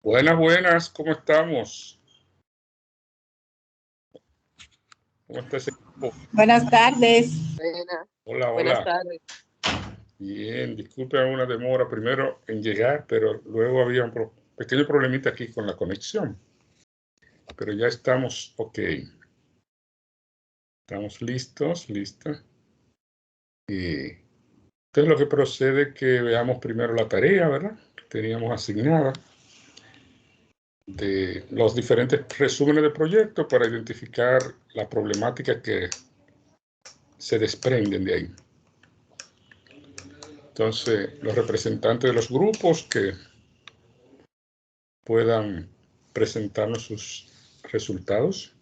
Buenas, buenas, ¿cómo estamos? ¿Cómo está ese equipo? Buenas tardes. Hola, Buenas hola. tardes. Bien, disculpen una demora primero en llegar, pero luego había un pequeño problemita aquí con la conexión. Pero ya estamos ok. Estamos listos, lista. Y entonces lo que procede es que veamos primero la tarea, ¿verdad? Que teníamos asignada de los diferentes resúmenes de proyecto para identificar la problemática que se desprenden de ahí. Entonces, los representantes de los grupos que puedan presentarnos sus resultados.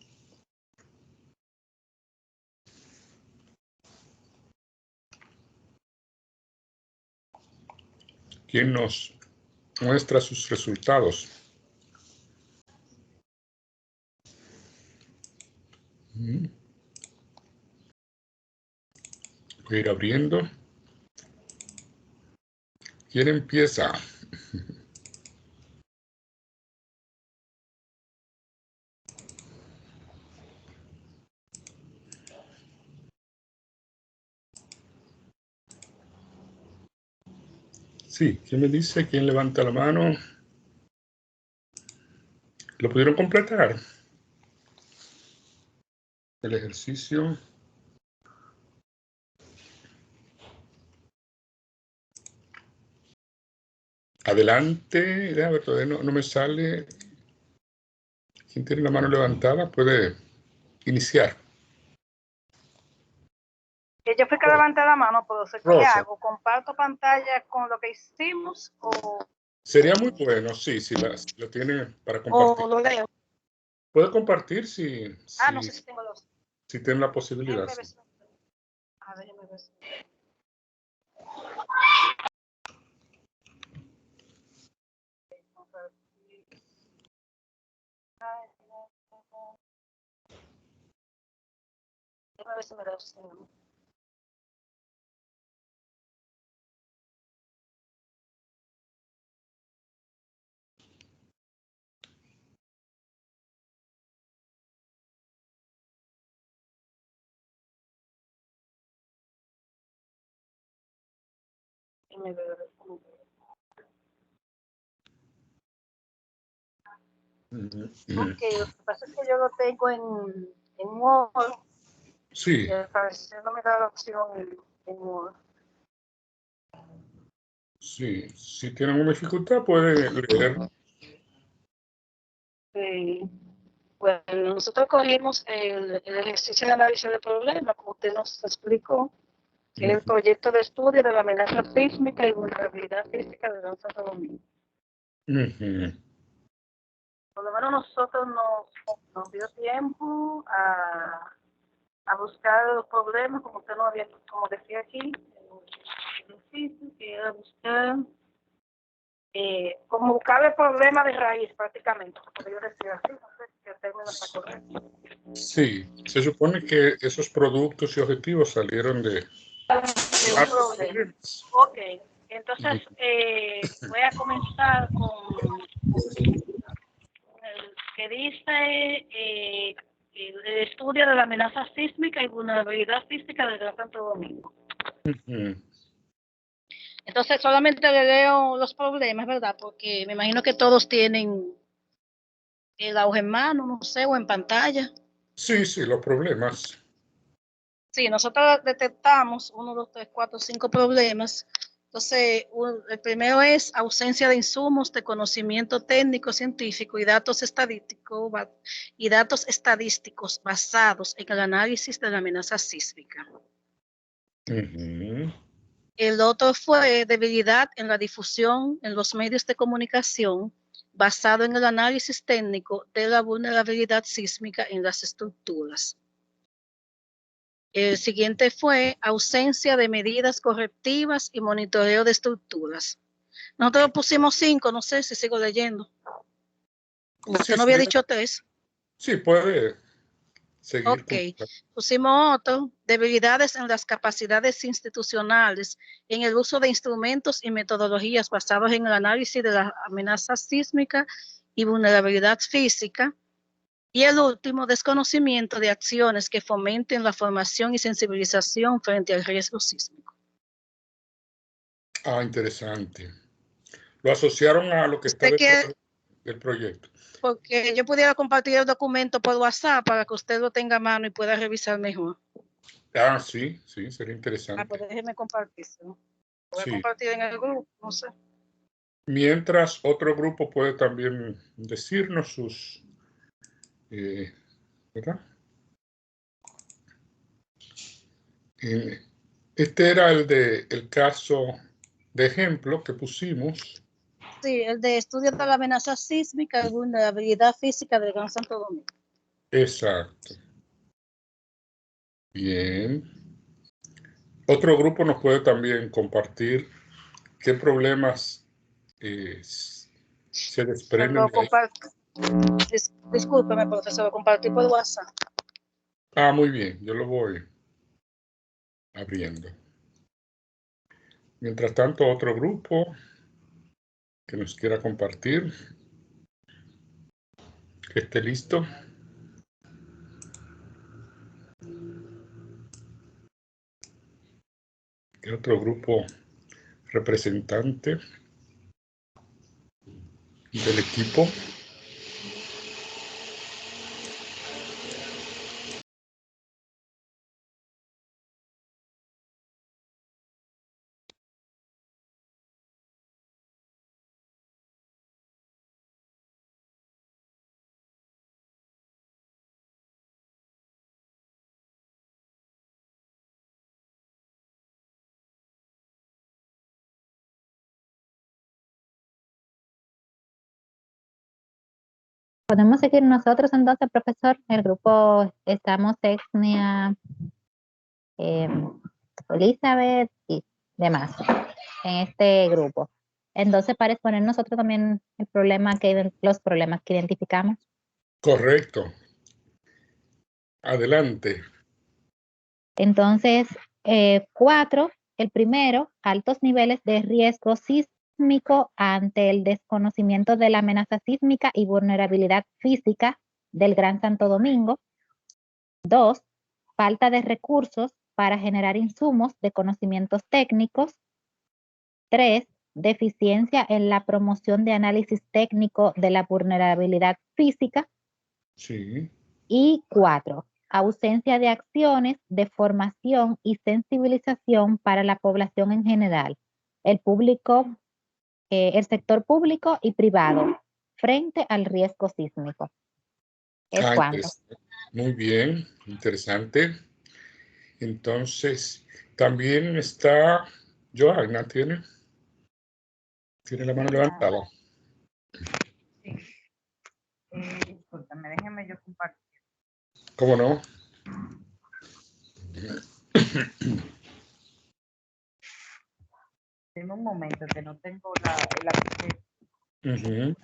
¿Quién nos muestra sus resultados? Voy a ir abriendo. ¿Quién empieza? Sí, ¿quién me dice? ¿Quién levanta la mano? ¿Lo pudieron completar? El ejercicio. Adelante. A ver, todavía no me sale. ¿Quién tiene la mano levantada? Puede iniciar. Yo fui que levanté la mano, pero sé qué Rosa. hago. ¿Comparto pantalla con lo que hicimos o Sería muy bueno, sí, si lo tiene para compartir. lo leo? Puede compartir si No sé si tengo los. tiene la posibilidad. Déjeme ver. Sí. Déjeme ver. Déjame ver si me los tengo. Déjame ver. Ok, lo que pasa es que yo lo tengo en Word. Sí. Y al parecer no me da la opción en Word. Sí, si tienen una dificultad puede leer. Bueno, nosotros cogimos el ejercicio de análisis de problemas, como usted nos explicó, el proyecto de estudio de la amenaza sísmica y vulnerabilidad física de Gran Santo Domingo. Por lo menos nosotros nos dio tiempo a buscar los problemas, como usted nos había, como decía aquí, el ejercicio, que era buscar, como buscar el problema de raíz prácticamente, porque yo decía así, no sé si el término está correcto. Sí, se supone que esos productos y objetivos salieron de un problema. Ok, entonces voy a comenzar con el que dice el estudio de la amenaza sísmica y vulnerabilidad física del Gran Santo Domingo. Entonces solamente le leo los problemas, ¿verdad? Porque me imagino que todos tienen el auge en mano, no sé, o en pantalla. Sí, los problemas. Sí, nosotros detectamos 1, 2, 3, 4, 5 problemas. Entonces, el primero es ausencia de insumos de conocimiento técnico, científico y datos estadísticos basados en el análisis de la amenaza sísmica. El otro fue debilidad en la difusión en los medios de comunicación basado en el análisis técnico de la vulnerabilidad sísmica en las estructuras. El siguiente fue ausencia de medidas correctivas y monitoreo de estructuras. Nosotros pusimos 5, no sé si sigo leyendo. Usted no había dicho 3. Sí, puede seguir. Ok, pusimos otro, debilidades en las capacidades institucionales en el uso de instrumentos y metodologías basados en el análisis de las amenazas sísmicas y vulnerabilidad física. Y el último, desconocimiento de acciones que fomenten la formación y sensibilización frente al riesgo sísmico. Ah, interesante. Lo asociaron a lo que está dentro del proyecto. Porque yo pudiera compartir el documento por WhatsApp para que usted lo tenga a mano y pueda revisar mejor. Ah, sí, sí, sería interesante. Ah, pues déjeme compartírselo. Lo voy a compartir en el grupo, no sé. Mientras otro grupo puede también decirnos sus, ¿verdad? Este era el caso de ejemplo que pusimos. Sí, el de estudio de la amenaza sísmica y vulnerabilidad física del Gran Santo Domingo. Exacto. Bien. Otro grupo nos puede también compartir qué problemas se desprenden de ahí. Discúlpeme, profesor, lo compartí por WhatsApp. Ah, muy bien, yo lo voy abriendo. Mientras tanto, otro grupo que nos quiera compartir, que esté listo. ¿Qué otro grupo representante del equipo? Podemos seguir nosotros entonces, profesor. El grupo, estamos Exnia, Elizabeth y demás en este grupo. Entonces, para exponer nosotros también los problemas que identificamos. Correcto. Adelante. Entonces, 4, el primero, altos niveles de riesgo sísmico ante el desconocimiento de la amenaza sísmica y vulnerabilidad física del Gran Santo Domingo. 2, falta de recursos para generar insumos de conocimientos técnicos. 3, deficiencia en la promoción de análisis técnico de la vulnerabilidad física. Sí. Y 4, ausencia de acciones de formación y sensibilización para la población en general, el público, el sector público y privado, frente al riesgo sísmico. ¿Es cuánto? Muy bien, interesante. Entonces, también está Johanna, ¿tiene la mano levantada? Sí. Discúlpame, déjeme yo compartir. ¿Cómo no? Deme un momento, que no tengo Uh-huh.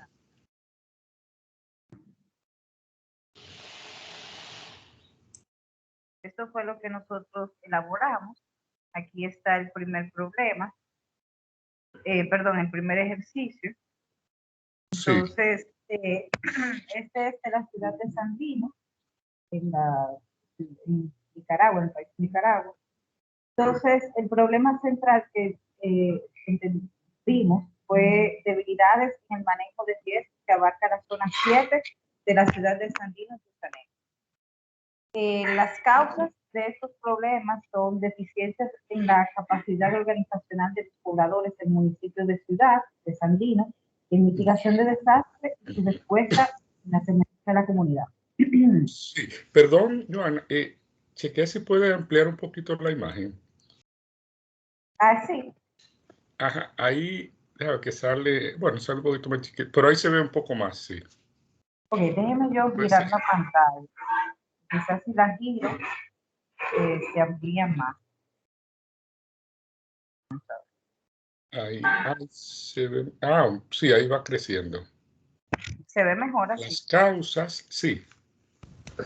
Esto fue lo que nosotros elaboramos. Aquí está el primer problema. El primer ejercicio. Entonces, este es de la ciudad de Sandino, en Nicaragua, en el país de Nicaragua. Entonces, el problema central que vimos fue debilidades en el manejo de riesgo que abarca la zona 7 de la ciudad de Sandino y Tutanés. Las causas de estos problemas son deficiencias en la capacidad organizacional de los pobladores del municipio de Ciudad de Sandino, en mitigación de desastres y su respuesta en la seguridad de la comunidad. Sí, perdón, Joana, chequea si puede ampliar un poquito la imagen. Ah, sí. Ajá, ahí, déjame que sale, bueno, sale un poquito más chiquito, pero ahí se ve un poco más, sí. Ok, déjeme yo girar la pantalla. Quizás si la giro, se amplía más. Ahí se ve, sí, ahí va creciendo. Se ve mejor así. Las causas, sí.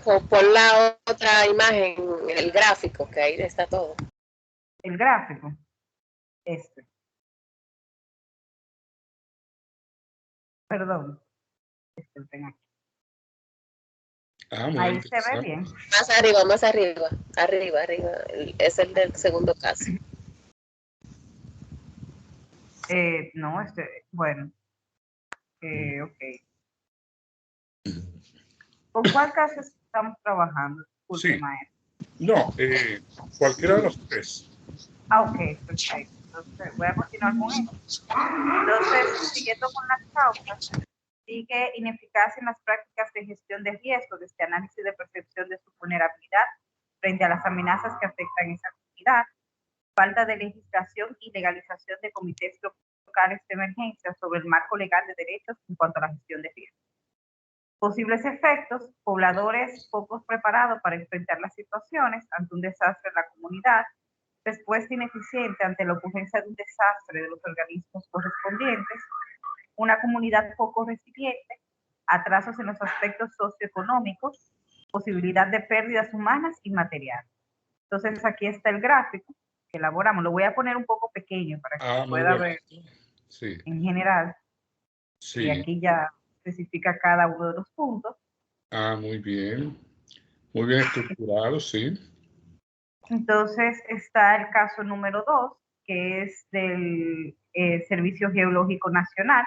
Pon la otra imagen, el gráfico, que ahí está todo. El gráfico. Perdón. Disculpen aquí. Ahí se ve bien. Más arriba. Arriba. Es el del segundo caso. No, bueno. Ok. ¿Con cuál caso estamos trabajando? Disculpe, maestro. No, cualquiera de los tres. Ok, perfecto. Entonces, voy a continuar con esto. Entonces, siguiendo con las causas, sigue ineficacia en las prácticas de gestión de riesgo, desde análisis de percepción de su vulnerabilidad frente a las amenazas que afectan esa comunidad, falta de legislación y legalización de comités locales de emergencia sobre el marco legal de derechos en cuanto a la gestión de riesgo. Posibles efectos: pobladores pocos preparados para enfrentar las situaciones ante un desastre en la comunidad, respuesta ineficiente ante la ocurrencia de un desastre de los organismos correspondientes, una comunidad poco resiliente, atrasos en los aspectos socioeconómicos, posibilidad de pérdidas humanas y materiales. Entonces aquí está el gráfico que elaboramos. Lo voy a poner un poco pequeño para que se pueda ver en general. Y aquí ya especifica cada uno de los puntos. Muy bien. Muy bien estructurado, sí. Entonces está el caso número 2, que es del Servicio Geológico Nacional.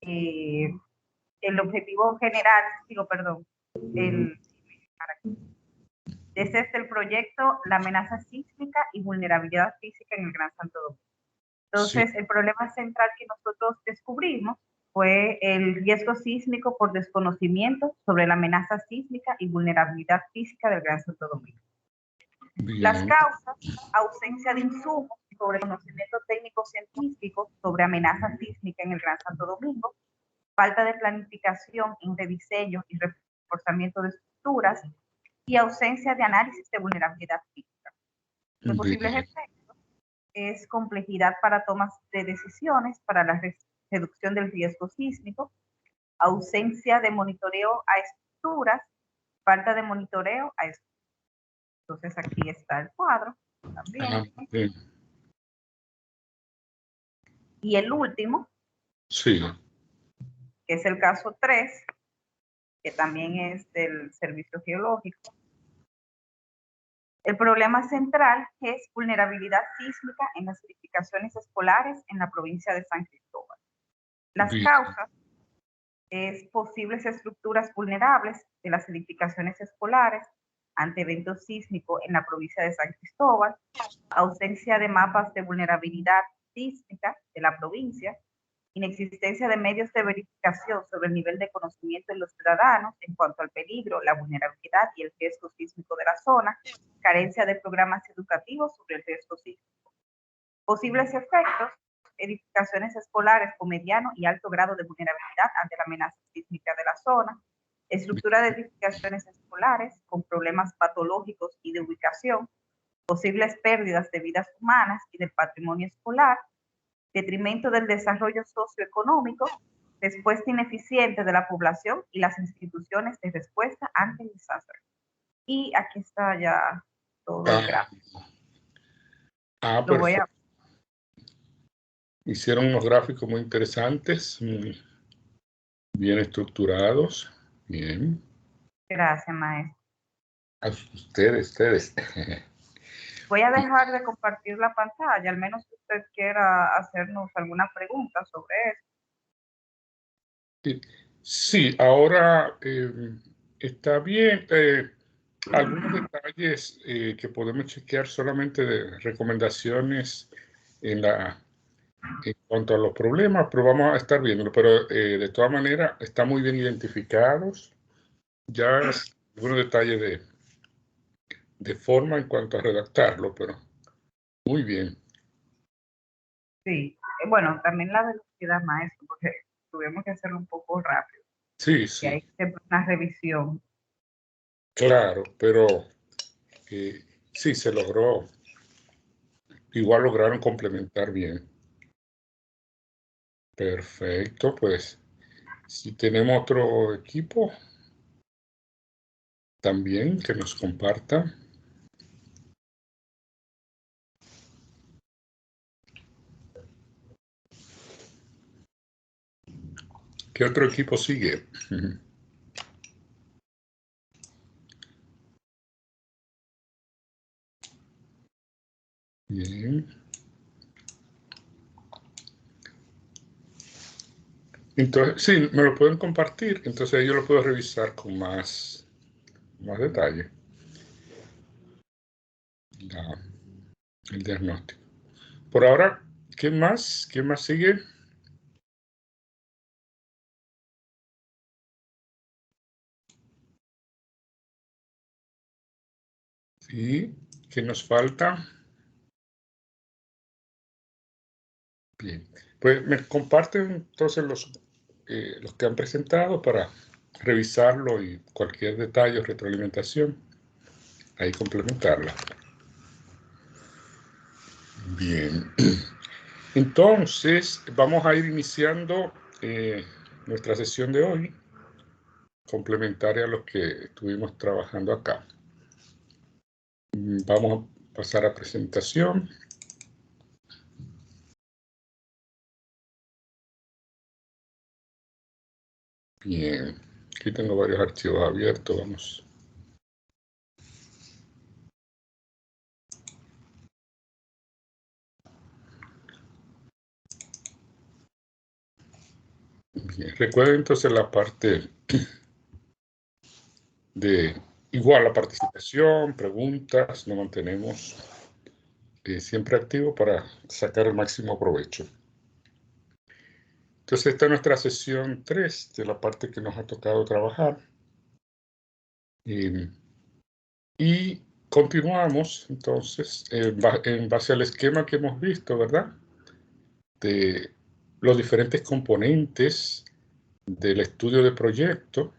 El objetivo general, ese es el proyecto La amenaza sísmica y vulnerabilidad física en el Gran Santo Domingo. Entonces, el problema central que nosotros descubrimos fue el riesgo sísmico por desconocimiento sobre la amenaza sísmica y vulnerabilidad física del Gran Santo Domingo. Bien. Las causas: ausencia de insumos sobre conocimiento técnico-científico sobre amenaza sísmica en el Gran Santo Domingo, falta de planificación en rediseño y reforzamiento de estructuras y ausencia de análisis de vulnerabilidad física. Los posibles efectos es complejidad para tomas de decisiones para la reducción del riesgo sísmico, ausencia de monitoreo a estructuras, falta de monitoreo a estructuras. Entonces aquí está el cuadro también. Y el último, que es el caso 3, que también es del Servicio Geológico. El problema central es vulnerabilidad sísmica en las edificaciones escolares en la provincia de San Cristóbal. Las causas es posibles estructuras vulnerables de las edificaciones escolares ante eventos sísmicos en la provincia de San Cristóbal, ausencia de mapas de vulnerabilidad sísmica de la provincia, inexistencia de medios de verificación sobre el nivel de conocimiento de los ciudadanos en cuanto al peligro, la vulnerabilidad y el riesgo sísmico de la zona, carencia de programas educativos sobre el riesgo sísmico. Posibles efectos: edificaciones escolares con mediano y alto grado de vulnerabilidad ante la amenaza sísmica de la zona, estructura de edificaciones escolares con problemas patológicos y de ubicación, posibles pérdidas de vidas humanas y del patrimonio escolar, detrimento del desarrollo socioeconómico, respuesta ineficiente de la población y las instituciones de respuesta ante el desastre. Y aquí está ya todo el gráfico. Perfecto. Hicieron unos gráficos muy interesantes, muy bien estructurados. Bien. Gracias, maestro. A ustedes. Voy a dejar de compartir la pantalla, al menos que usted quiera hacernos alguna pregunta sobre eso. Sí, ahora está bien. Algunos detalles que podemos chequear solamente de recomendaciones en cuanto a los problemas, pero vamos a estar viéndolo. Pero de todas maneras, están muy bien identificados. Ya algunos detalles de forma en cuanto a redactarlo, pero muy bien. Sí, bueno, también la velocidad, maestro, porque tuvimos que hacerlo un poco rápido. Sí. Y hay que hacer una revisión. Claro, pero sí, se logró. Igual lograron complementar bien. Perfecto, pues si tenemos otro equipo. también que nos comparta. ¿Qué otro equipo sigue? Bien. Entonces, sí, me lo pueden compartir, entonces yo lo puedo revisar con más detalle. El diagnóstico. Por ahora, ¿quién más? ¿Quién más sigue? Sí, ¿qué nos falta? Bien, pues me comparten entonces los que han presentado para revisarlo y cualquier detalle o retroalimentación, ahí complementarla. Bien, entonces vamos a ir iniciando nuestra sesión de hoy, complementaria a lo que estuvimos trabajando acá. Vamos a pasar a presentación. Bien, aquí tengo varios archivos abiertos, vamos. Bien, recuerden entonces la parte de igual la participación, preguntas, nos mantenemos siempre activos para sacar el máximo provecho. Entonces esta es nuestra sesión 3 de la parte que nos ha tocado trabajar. Y continuamos entonces en base al esquema que hemos visto, ¿verdad? De los diferentes componentes del estudio de proyecto,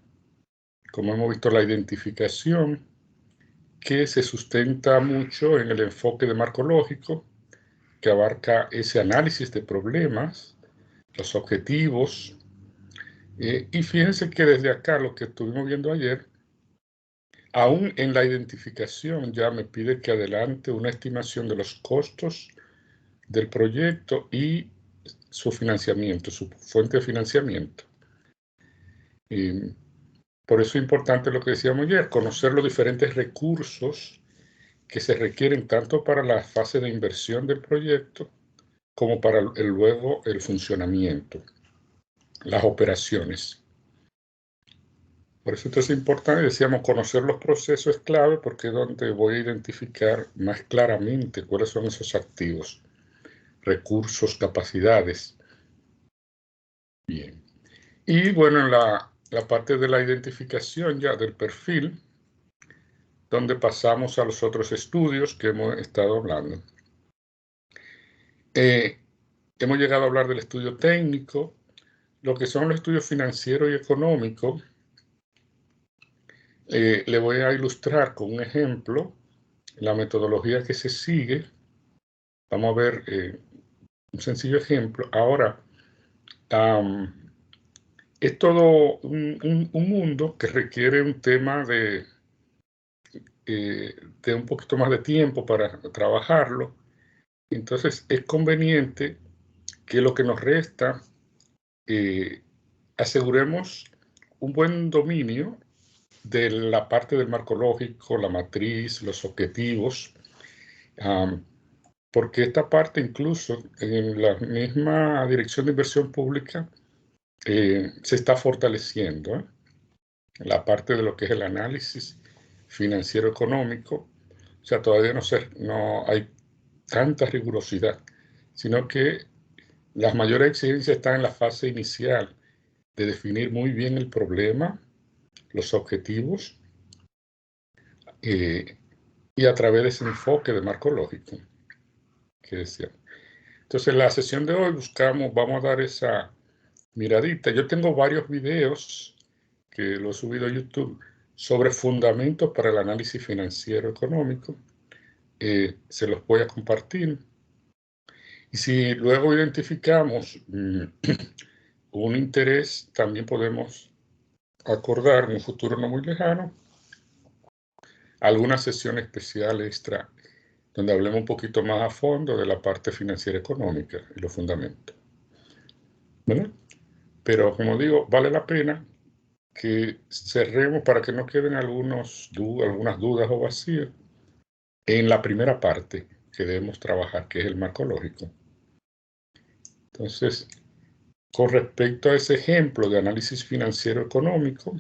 como hemos visto la identificación, que se sustenta mucho en el enfoque de marco lógico, que abarca ese análisis de problemas, los objetivos, y fíjense que desde acá, lo que estuvimos viendo ayer, aún en la identificación ya me pide que adelante una estimación de los costos del proyecto y su financiamiento, su fuente de financiamiento. Por eso es importante lo que decíamos ayer, conocer los diferentes recursos que se requieren tanto para la fase de inversión del proyecto como para luego el funcionamiento, las operaciones. Por eso esto es importante, decíamos, conocer los procesos es clave porque es donde voy a identificar más claramente cuáles son esos activos, recursos, capacidades. Bien. Y bueno, en la parte de la identificación ya del perfil, donde pasamos a los otros estudios que hemos estado hablando. Hemos llegado a hablar del estudio técnico, lo que son los estudios financieros y económicos. Le voy a ilustrar con un ejemplo la metodología que se sigue. Vamos a ver un sencillo ejemplo. Ahora, es todo un mundo que requiere un tema de un poquito más de tiempo para trabajarlo. Entonces, es conveniente que lo que nos resta, aseguremos un buen dominio de la parte del marco lógico, la matriz, los objetivos, porque esta parte incluso en la misma Dirección de Inversión Pública se está fortaleciendo, la parte de lo que es el análisis financiero económico. O sea, todavía no hay tanta rigurosidad, sino que las mayores exigencias están en la fase inicial de definir muy bien el problema, los objetivos, y a través de ese enfoque de marco lógico que decía. Entonces, en la sesión de hoy vamos a dar esa miradita. Yo tengo varios videos que los he subido a YouTube sobre fundamentos para el análisis financiero económico. Se los voy a compartir. Y si luego identificamos un interés, también podemos acordar en un futuro no muy lejano alguna sesión especial extra donde hablemos un poquito más a fondo de la parte financiera económica y los fundamentos, ¿verdad? Pero como digo, vale la pena que cerremos para que no queden algunas dudas o vacíos en la primera parte que debemos trabajar, que es el marco lógico. Entonces, con respecto a ese ejemplo de análisis financiero económico,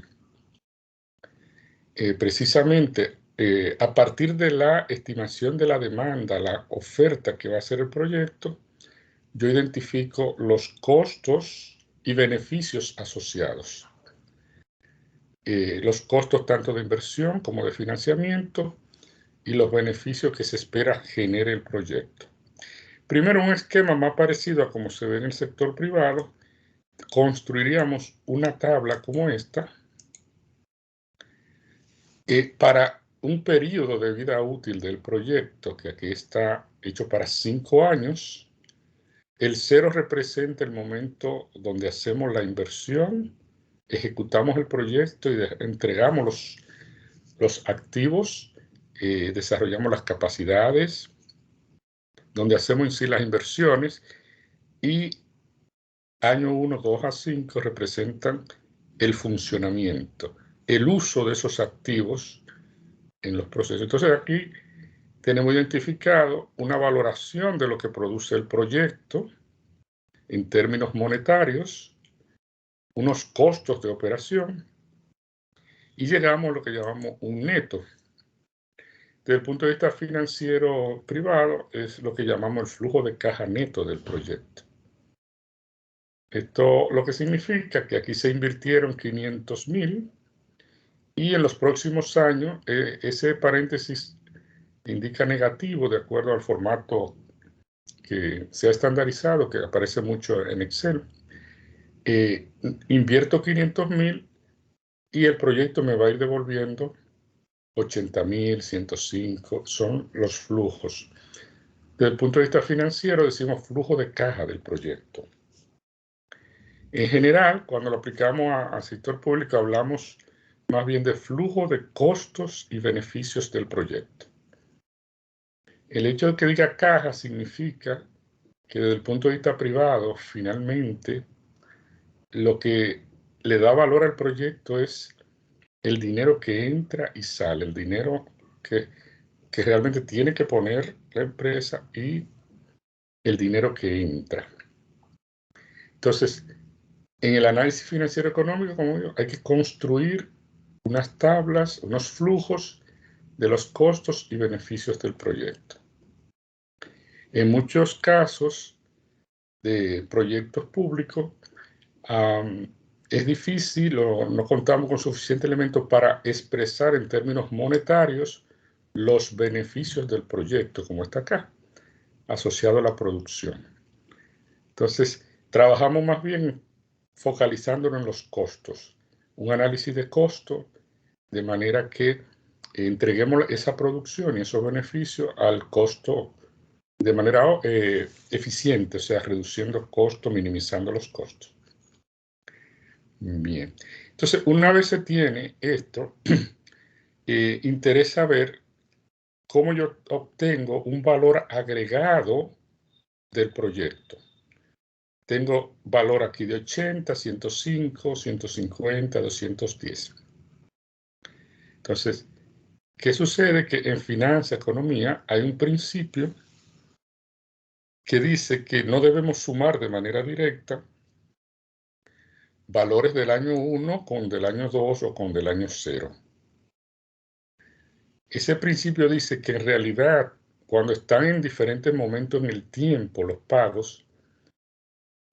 precisamente a partir de la estimación de la demanda, la oferta que va a ser el proyecto, yo identifico los costos y beneficios asociados. Los costos tanto de inversión como de financiamiento y los beneficios que se espera genere el proyecto. Primero, un esquema más parecido a como se ve en el sector privado, construiríamos una tabla como esta para un periodo de vida útil del proyecto, que aquí está hecho para 5 años. El 0 representa el momento donde hacemos la inversión, ejecutamos el proyecto y entregamos los activos, desarrollamos las capacidades, donde hacemos en sí las inversiones, y año 1, 2 a 5 representan el funcionamiento, el uso de esos activos en los procesos. Entonces aquí tenemos identificado una valoración de lo que produce el proyecto en términos monetarios, unos costos de operación, y llegamos a lo que llamamos un neto. Desde el punto de vista financiero privado, es lo que llamamos el flujo de caja neto del proyecto. Esto lo que significa que aquí se invirtieron 500.000 y en los próximos años ese paréntesis indica negativo de acuerdo al formato que se ha estandarizado, que aparece mucho en Excel. Invierto 500.000 y el proyecto me va a ir devolviendo 80.000, 105, son los flujos. Desde el punto de vista financiero decimos flujo de caja del proyecto. En general, cuando lo aplicamos al sector público, hablamos más bien de flujo de costos y beneficios del proyecto. El hecho de que diga caja significa que desde el punto de vista privado, finalmente, lo que le da valor al proyecto es el dinero que entra y sale, el dinero que realmente tiene que poner la empresa y el dinero que entra. Entonces, en el análisis financiero económico, como digo, hay que construir unas tablas, unos flujos de los costos y beneficios del proyecto. En muchos casos de proyectos públicos, es difícil o no contamos con suficientes elementos para expresar en términos monetarios los beneficios del proyecto, como está acá, asociado a la producción. Entonces, trabajamos más bien focalizándonos en los costos, un análisis de costo, de manera que entreguemos esa producción y esos beneficios al costo de manera eficiente, o sea, reduciendo costos, minimizando los costos. Bien, entonces una vez se tiene esto, interesa ver cómo yo obtengo un valor agregado del proyecto. Tengo valor aquí de 80, 105, 150, 210. Entonces, ¿qué sucede? Que en finanzas, economía, hay un principio que dice que no debemos sumar de manera directa valores del año 1 con del año 2 o con del año 0. Ese principio dice que en realidad, cuando están en diferentes momentos en el tiempo los pagos,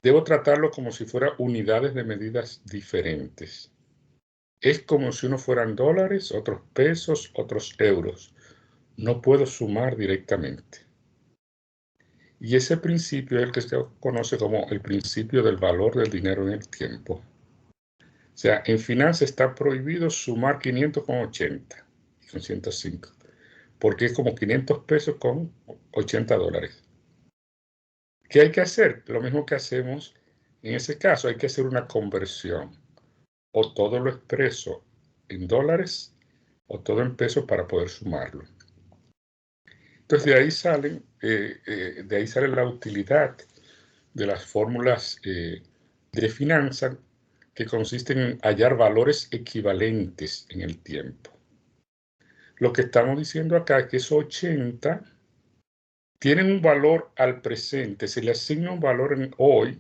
debo tratarlo como si fueran unidades de medidas diferentes. Es como si uno fueran dólares, otros pesos, otros euros. No puedo sumar directamente. Y ese principio es el que se conoce como el principio del valor del dinero en el tiempo. O sea, en finanzas está prohibido sumar 500 con 80 y con 105, porque es como 500 pesos con 80 dólares. ¿Qué hay que hacer? Lo mismo que hacemos en ese caso, hay que hacer una conversión. O todo lo expreso en dólares o todo en pesos para poder sumarlo. Entonces de ahí sale la utilidad de las fórmulas de finanzas, que consisten en hallar valores equivalentes en el tiempo. Lo que estamos diciendo acá es que esos 80 tienen un valor al presente, se le asigna un valor en hoy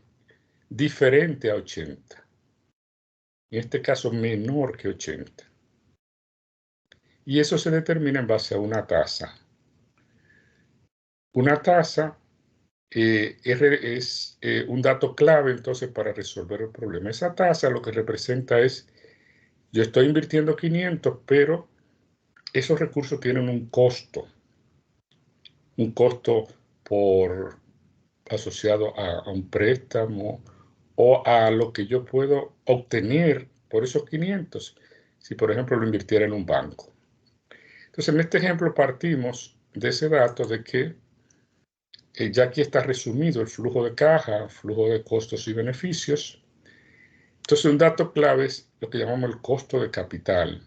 diferente a 80. En este caso, menor que 80. Y eso se determina en base a una tasa. Una tasa es un dato clave entonces para resolver el problema. Esa tasa lo que representa es, yo estoy invirtiendo 500, pero esos recursos tienen un costo asociado a un préstamo o a lo que yo puedo obtener por esos 500, si por ejemplo lo invirtiera en un banco. Entonces en este ejemplo partimos de ese dato de que ya aquí está resumido el flujo de caja, flujo de costos y beneficios. Entonces un dato clave es lo que llamamos el costo de capital.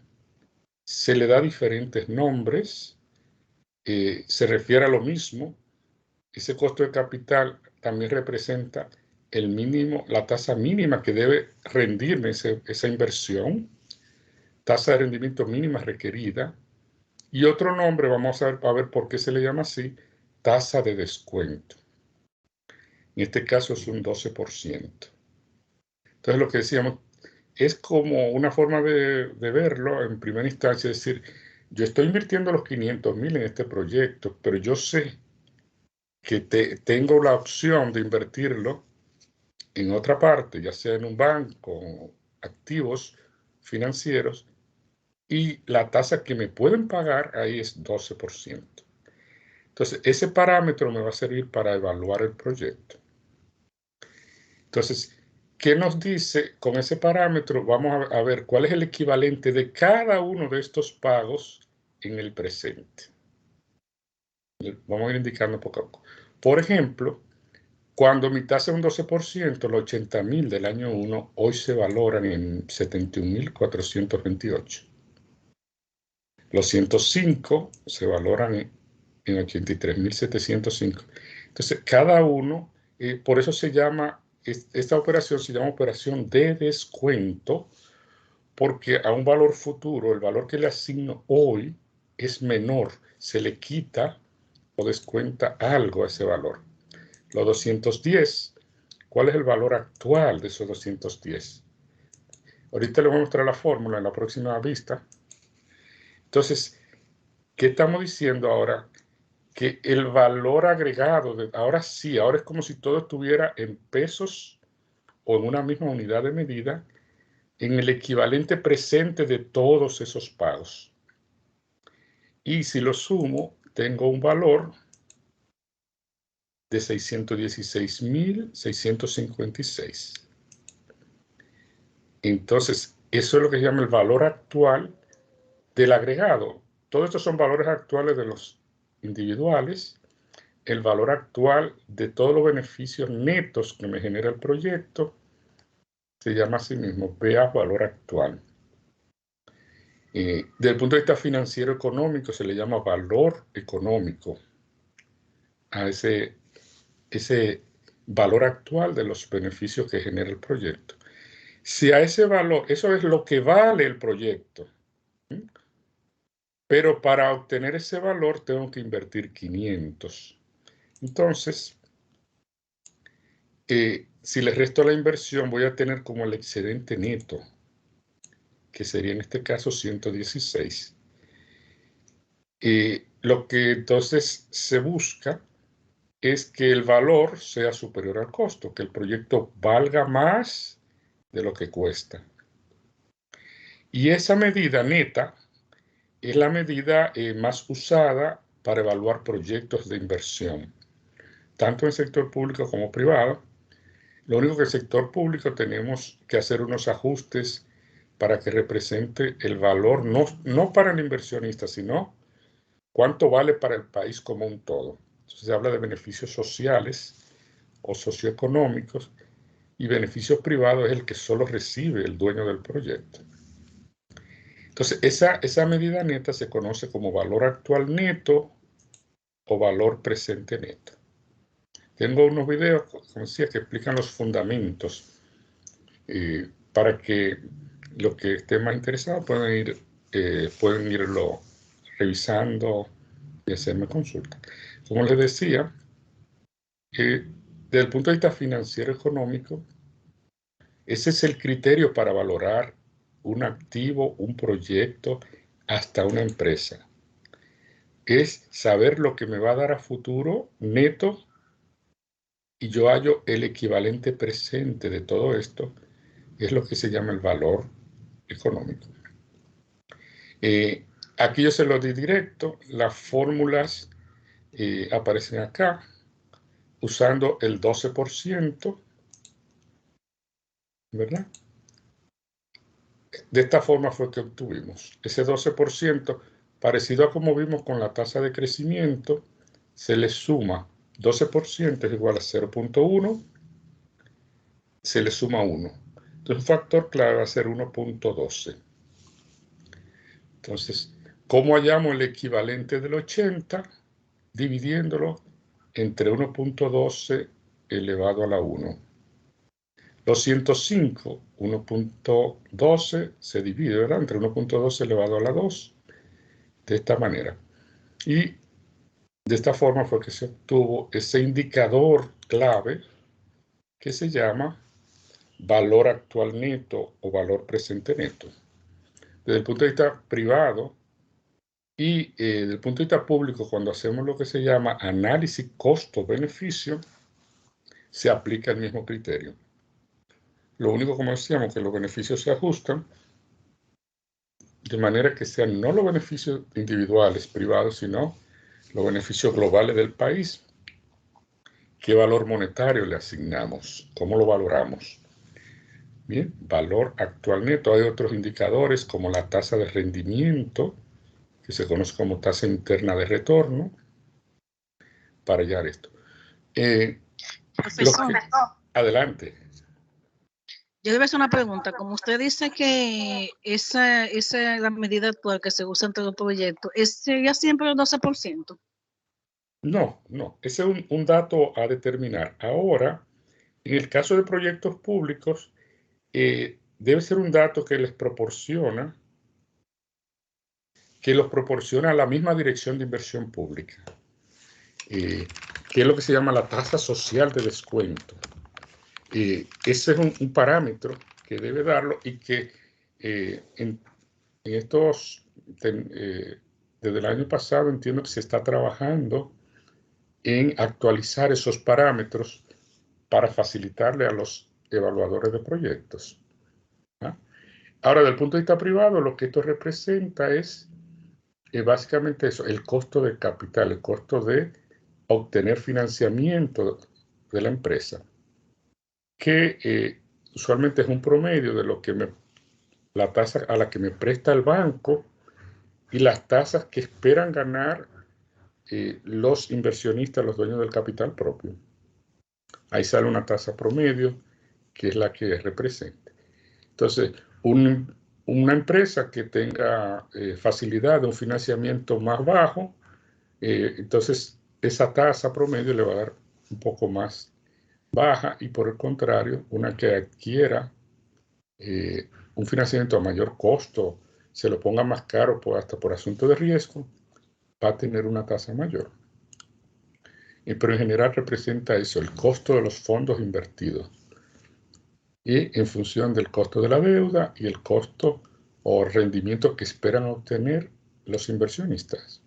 Se le da diferentes nombres, se refiere a lo mismo. Ese costo de capital también representa el mínimo, la tasa mínima que debe rendirme esa inversión, tasa de rendimiento mínima requerida, y otro nombre, vamos a ver por qué se le llama así, tasa de descuento. En este caso es un 12%. Entonces lo que decíamos es como una forma de verlo en primera instancia, es decir, yo estoy invirtiendo los 500.000 en este proyecto, pero yo sé que tengo la opción de invertirlo en otra parte, ya sea en un banco, activos financieros, y la tasa que me pueden pagar ahí es 12%. Entonces, ese parámetro me va a servir para evaluar el proyecto. Entonces, ¿qué nos dice con ese parámetro? Vamos a ver cuál es el equivalente de cada uno de estos pagos en el presente. Vamos a ir indicando poco a poco. Por ejemplo, cuando mi tasa es un 12%, los 80.000 del año 1 hoy se valoran en 71.428. Los 105 se valoran en 83.705. Entonces, cada uno, por eso se llama, esta operación se llama operación de descuento, porque a un valor futuro, el valor que le asigno hoy es menor, se le quita o descuenta algo a ese valor. Los 210, ¿cuál es el valor actual de esos 210? Ahorita le voy a mostrar la fórmula en la próxima vista. Entonces, ¿qué estamos diciendo ahora? Que el valor agregado, ahora sí, ahora es como si todo estuviera en pesos o en una misma unidad de medida, en el equivalente presente de todos esos pagos. Y si lo sumo, tengo un valor de 616.656. Entonces, eso es lo que se llama el valor actual del agregado. Todos estos son valores actuales de los individuales, el valor actual de todos los beneficios netos que me genera el proyecto, se llama así mismo, vea valor actual. Desde el punto de vista financiero económico se le llama valor económico a ese valor actual de los beneficios que genera el proyecto. Si a ese valor, eso es lo que vale el proyecto, pero para obtener ese valor tengo que invertir 500. Entonces, si le resto la inversión, voy a tener como el excedente neto, que sería en este caso 116. Lo que entonces se busca es que el valor sea superior al costo, que el proyecto valga más de lo que cuesta. Y esa medida neta es la medida más usada para evaluar proyectos de inversión, tanto en el sector público como privado. Lo único que en el sector público tenemos que hacer unos ajustes para que represente el valor, no para el inversionista, sino cuánto vale para el país como un todo. Entonces se habla de beneficios sociales o socioeconómicos, y beneficios privados es el que solo recibe el dueño del proyecto. Entonces, esa medida neta se conoce como valor actual neto o valor presente neto. Tengo unos videos, como decía, que explican los fundamentos para que los que estén más interesados pueden irlo revisando y hacerme consulta. Como les decía, desde el punto de vista financiero económico, ese es el criterio para valorar un activo, un proyecto, hasta una empresa. Es saber lo que me va a dar a futuro neto y yo hallo el equivalente presente de todo esto, es lo que se llama el valor económico. Aquí yo se lo di directo, las fórmulas aparecen acá, usando el 12%, ¿verdad? De esta forma fue que obtuvimos ese 12%, parecido a como vimos con la tasa de crecimiento, se le suma 12% es igual a 0.1, se le suma 1. Entonces, un factor clave va a ser 1.12. Entonces, ¿cómo hallamos el equivalente del 80? Dividiéndolo entre 1.12 elevado a la 1. Los 105, 1.12 se divide, ¿verdad? Entre 1.12 elevado a la 2, de esta manera. Y de esta forma fue que se obtuvo ese indicador clave que se llama valor actual neto o valor presente neto. Desde el punto de vista privado y desde el punto de vista público, cuando hacemos lo que se llama análisis costo-beneficio, se aplica el mismo criterio. Lo único, como decíamos, que los beneficios se ajustan de manera que sean no los beneficios individuales, privados, sino los beneficios globales del país. ¿Qué valor monetario le asignamos? ¿Cómo lo valoramos? Bien, valor actual neto. Hay otros indicadores como la tasa de rendimiento, que se conoce como tasa interna de retorno, para hallar esto. Adelante. Yo le voy a hacer una pregunta. Como usted dice que esa es la medida actual que se usa entre los proyectos, ¿sería siempre el 12%? No. Ese es un dato a determinar. Ahora, en el caso de proyectos públicos, debe ser un dato que los proporciona la misma Dirección de Inversión Pública, que es lo que se llama la tasa social de descuento. Ese es un parámetro que debe darlo y que desde el año pasado entiendo que se está trabajando en actualizar esos parámetros para facilitarle a los evaluadores de proyectos. Ahora, desde el punto de vista privado, lo que esto representa es básicamente eso, el costo de capital, el costo de obtener financiamiento de la empresa, que usualmente es un promedio de lo que la tasa a la que me presta el banco y las tasas que esperan ganar los inversionistas, los dueños del capital propio. Ahí sale una tasa promedio, que es la que representa. Entonces, una empresa que tenga facilidad de un financiamiento más bajo, entonces esa tasa promedio le va a dar un poco más baja, y por el contrario, una que adquiera un financiamiento a mayor costo, se lo ponga más caro hasta por asunto de riesgo, va a tener una tasa mayor. Pero en general representa eso, el costo de los fondos invertidos. Y en función del costo de la deuda y el costo o rendimiento que esperan obtener los inversionistas.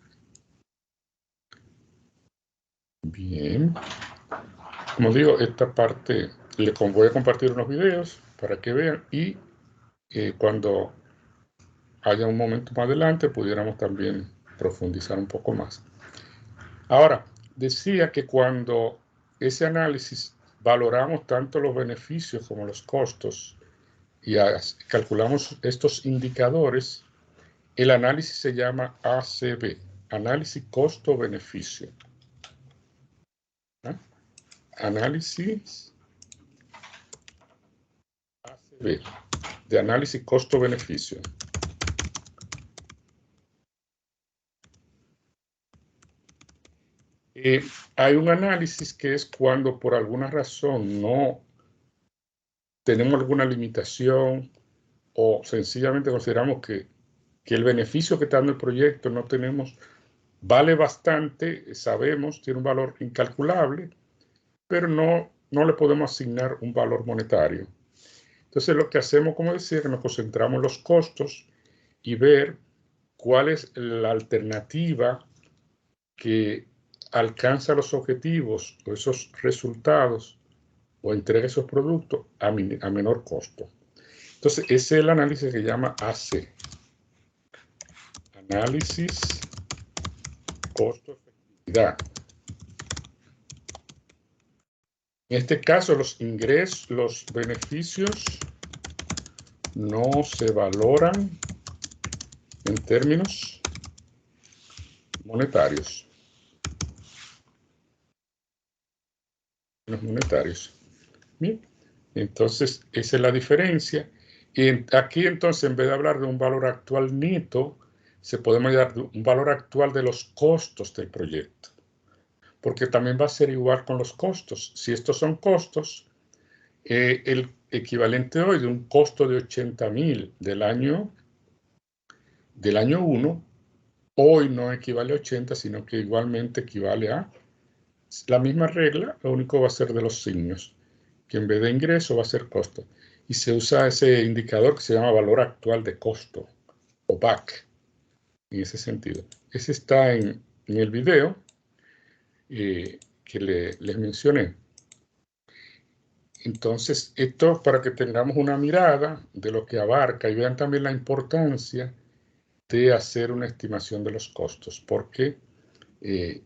Bien. Como digo, esta parte voy a compartir unos videos para que vean, y cuando haya un momento más adelante pudiéramos también profundizar un poco más. Ahora, decía que cuando ese análisis valoramos tanto los beneficios como los costos y calculamos estos indicadores, el análisis se llama ACB, análisis costo-beneficio. Análisis ACB, de análisis costo-beneficio. Hay un análisis que es cuando por alguna razón no tenemos alguna limitación o sencillamente consideramos que el beneficio que está dando el proyecto no tenemos, vale bastante, sabemos, tiene un valor incalculable, pero no le podemos asignar un valor monetario. Entonces lo que hacemos, como decía, que nos concentramos en los costos y ver cuál es la alternativa que alcanza los objetivos o esos resultados o entrega esos productos a menor costo. Entonces, ese es el análisis que se llama AC. Análisis costo-efectividad. En este caso, los ingresos, los beneficios no se valoran en términos monetarios. Bien. Entonces, esa es la diferencia. Y aquí, entonces, en vez de hablar de un valor actual neto, se podemos dar un valor actual de los costos del proyecto. Porque también va a ser igual con los costos. Si estos son costos, el equivalente hoy de un costo de 80.000 del año 1, hoy no equivale a 80, sino que igualmente equivale a la misma regla, lo único va a ser de los signos, que en vez de ingreso va a ser costo. Y se usa ese indicador que se llama valor actual de costo, o VAC, en ese sentido. Ese está en el video que les mencioné. Entonces, esto para que tengamos una mirada de lo que abarca y vean también la importancia de hacer una estimación de los costos, porque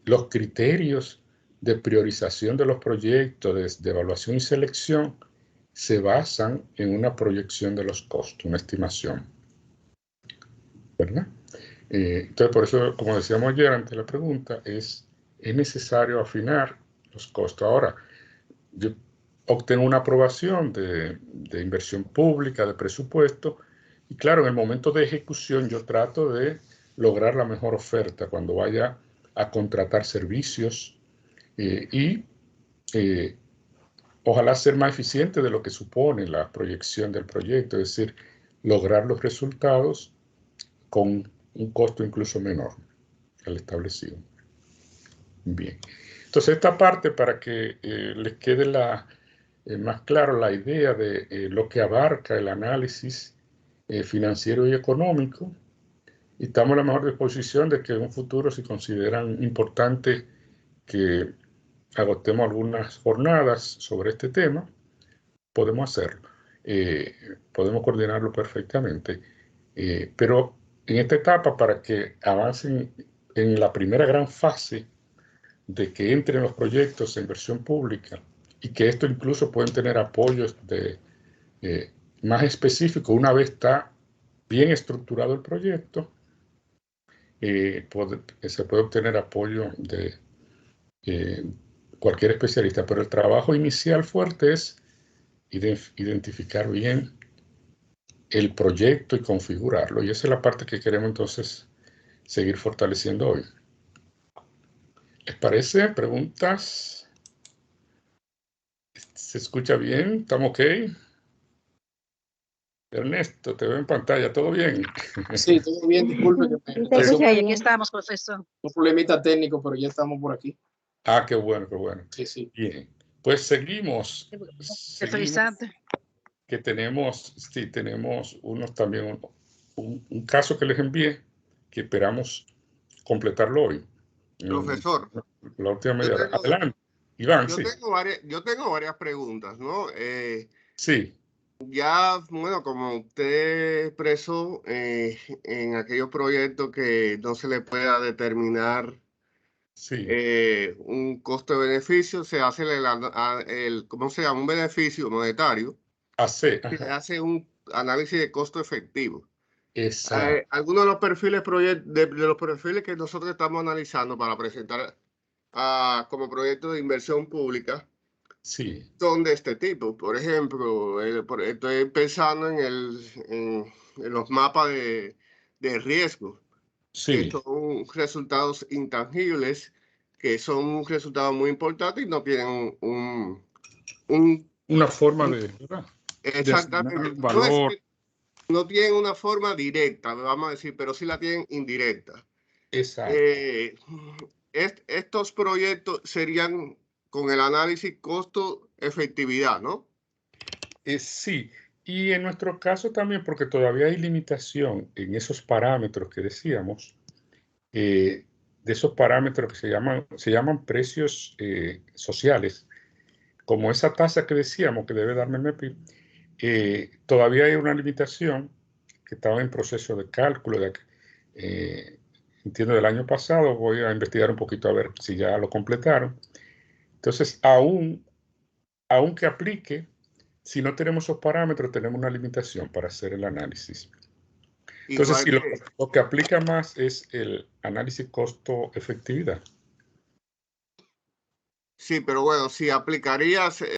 los criterios de priorización de los proyectos, de evaluación y selección, se basan en una proyección de los costos, una estimación. ¿Verdad? Entonces, por eso, como decíamos ayer ante la pregunta, es necesario afinar los costos. Ahora, yo obtengo una aprobación de inversión pública, de presupuesto, y claro, en el momento de ejecución yo trato de lograr la mejor oferta cuando vaya a contratar servicios y ojalá ser más eficiente de lo que supone la proyección del proyecto, es decir, lograr los resultados con un costo incluso menor al establecido. Bien. Entonces, esta parte, para que les quede más claro la idea de lo que abarca el análisis financiero y económico, y estamos en la mejor disposición de que en un futuro, si consideran importante que agotemos algunas jornadas sobre este tema, podemos hacerlo. Podemos coordinarlo perfectamente. Pero en esta etapa, para que avancen en la primera gran fase de que entren los proyectos de inversión pública y que esto incluso pueden tener apoyos más específicos una vez está bien estructurado el proyecto, se puede obtener apoyo de cualquier especialista, pero el trabajo inicial fuerte es identificar bien el proyecto y configurarlo, y esa es la parte que queremos entonces seguir fortaleciendo hoy. ¿Les parece? ¿Preguntas? ¿Se escucha bien? ¿Estamos ok? Ernesto, te veo en pantalla, ¿todo bien? Sí, todo bien, disculpe que me Te pasó escucha Ok, bien. aquí estamos, profesor. un problemita técnico, pero ya estamos por aquí. Ah, qué bueno, qué bueno. Sí, sí. Bien, pues seguimos Fertilizante. que tenemos, sí, tenemos unos también, un caso que les envié, que esperamos completarlo hoy. Profesor, La última media hora. tengo- Adelante, Iván, yo sí. tengo varias preguntas, ¿no? Sí, Ya, bueno, como usted expresó en aquellos proyectos que no se le pueda determinar sí, un costo-beneficio, se hace ¿cómo se llama? Un beneficio monetario, AC, se ajá, hace un análisis de costo efectivo. exacto, Algunos de los perfiles de los perfiles que nosotros estamos analizando para presentar como proyecto de inversión pública sí, son de este tipo. Por ejemplo, estoy pensando en los mapas de riesgo, que sí, son resultados intangibles que son un resultado muy importante y no tienen una forma de, ¿verdad? Exactamente. De asignar valor. No tienen una forma directa, vamos a decir, pero sí la tienen indirecta. Exacto. Estos proyectos serían con el análisis costo-efectividad, ¿no? Sí, y en nuestro caso también, porque todavía hay limitación en esos parámetros que decíamos, de esos parámetros que se llaman precios sociales, como esa tasa que decíamos que debe darme el MEPI, todavía hay una limitación que estaba en proceso de cálculo, entiendo del año pasado, voy a investigar un poquito a ver si ya lo completaron. Entonces, aunque aplique, si no tenemos esos parámetros, tenemos una limitación para hacer el análisis. Entonces, sí, lo que aplica más es el análisis costo-efectividad. Sí, pero bueno, si aplicarías